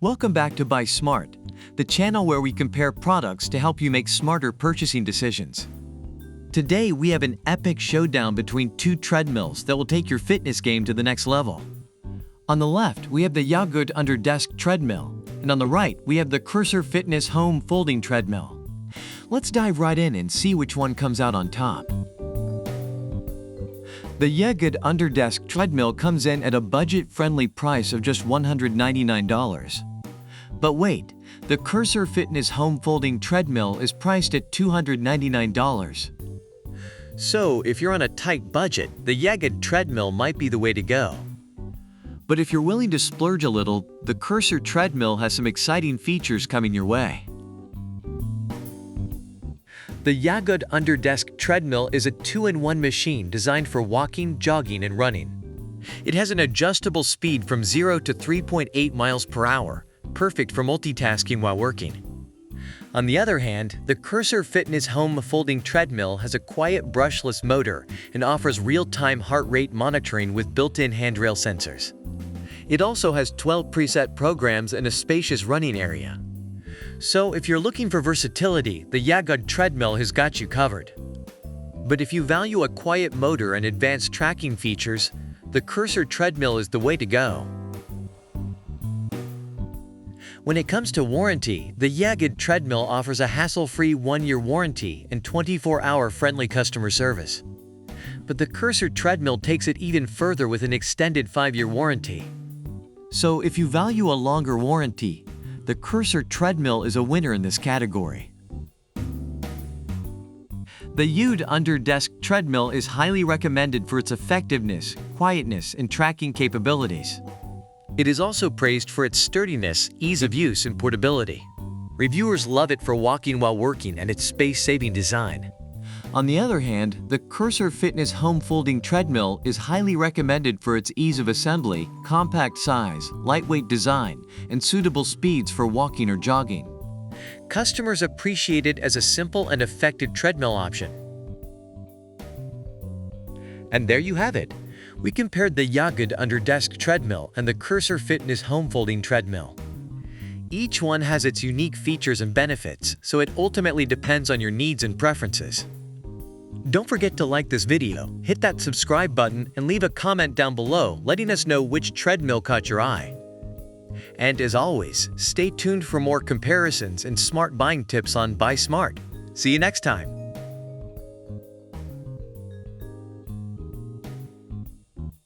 Welcome back to Buy Smart, the channel where we compare products to help you make smarter purchasing decisions. Today we have an epic showdown between two treadmills that will take your fitness game to the next level. On the left, we have the Yagud under-desk treadmill, and on the right, we have the Cursor Fitness Home Folding Treadmill. Let's dive right in and see which one comes out on top. The Yagud under-desk treadmill comes in at a budget-friendly price of just $199. But wait, the Cursor Fitness Home Folding Treadmill is priced at $299. So, if you're on a tight budget, the Yagud treadmill might be the way to go. But if you're willing to splurge a little, the Cursor treadmill has some exciting features coming your way. The Yagud under-desk treadmill is a 2-in-1 machine designed for walking, jogging, and running. It has an adjustable speed from 0 to 3.8 miles per hour, perfect for multitasking while working. On the other hand, the Cursor Fitness Home Folding Treadmill has a quiet brushless motor and offers real-time heart rate monitoring with built-in handrail sensors. It also has 12 preset programs and a spacious running area. So if you're looking for versatility, the Yagud treadmill has got you covered. But if you value a quiet motor and advanced tracking features, the Cursor treadmill is the way to go. When it comes to warranty, the Yagud treadmill offers a hassle-free 1-year warranty and 24-hour friendly customer service. But the Cursor treadmill takes it even further with an extended 5-year warranty. So if you value a longer warranty, the Cursor treadmill is a winner in this category. The Yagud under-desk treadmill is highly recommended for its effectiveness, quietness, and tracking capabilities. It is also praised for its sturdiness, ease of use, and portability. Reviewers love it for walking while working and its space-saving design. On the other hand, the Cursor Fitness Home Folding Treadmill is highly recommended for its ease of assembly, compact size, lightweight design, and suitable speeds for walking or jogging. Customers appreciate it as a simple and effective treadmill option. And there you have it. We compared the Yagud under-desk treadmill and the Cursor Fitness Home Folding Treadmill. Each one has its unique features and benefits, so it ultimately depends on your needs and preferences. Don't forget to like this video, hit that subscribe button, and leave a comment down below letting us know which treadmill caught your eye. And as always, stay tuned for more comparisons and smart buying tips on Buy Smart. See you next time.